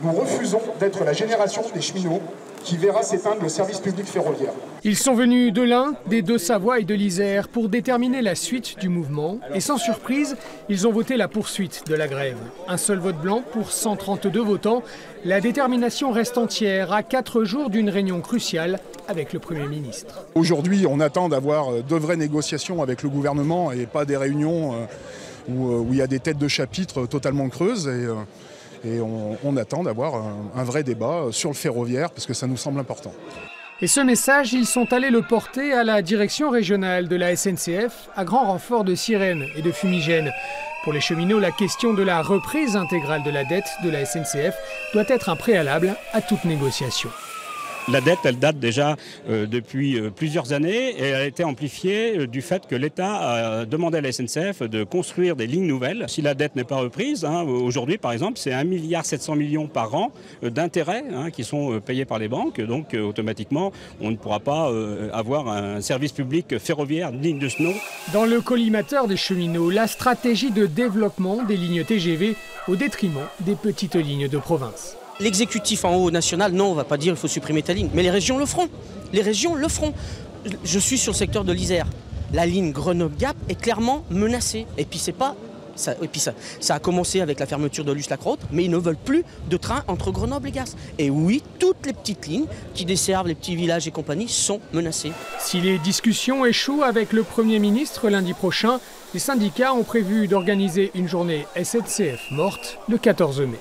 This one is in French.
Nous refusons d'être la génération des cheminots qui verra s'éteindre le service public ferroviaire. Ils sont venus de l'Ain, des Deux-Savoie et de l'Isère pour déterminer la suite du mouvement. Et sans surprise, ils ont voté la poursuite de la grève. Un seul vote blanc pour 132 votants. La détermination reste entière à 4 jours d'une réunion cruciale avec le Premier ministre. Aujourd'hui, on attend d'avoir de vraies négociations avec le gouvernement et pas des réunions où il y a des têtes de chapitre totalement creuses. Et on attend d'avoir un vrai débat sur le ferroviaire parce que ça nous semble important. Et ce message, ils sont allés le porter à la direction régionale de la SNCF à grand renfort de sirènes et de fumigènes. Pour les cheminots, la question de la reprise intégrale de la dette de la SNCF doit être un préalable à toute négociation. La dette, elle date déjà depuis plusieurs années et elle a été amplifiée du fait que l'État a demandé à la SNCF de construire des lignes nouvelles. Si la dette n'est pas reprise, aujourd'hui par exemple, c'est 1,7 milliard par an d'intérêts qui sont payés par les banques. Donc automatiquement, on ne pourra pas avoir un service public ferroviaire digne de ce nom. Dans le collimateur des cheminots, la stratégie de développement des lignes TGV au détriment des petites lignes de province. L'exécutif en haut national, non, on ne va pas dire qu'il faut supprimer ta ligne, mais les régions le feront. Les régions le feront. Je suis sur le secteur de l'Isère. La ligne Grenoble-Gap est clairement menacée. Et puis ça a commencé avec la fermeture de Luce-la-Crotte, mais ils ne veulent plus de train entre Grenoble et Gars. Et oui, toutes les petites lignes qui desservent les petits villages et compagnie sont menacées. Si les discussions échouent avec le Premier ministre lundi prochain, les syndicats ont prévu d'organiser une journée SNCF morte le 14 mai.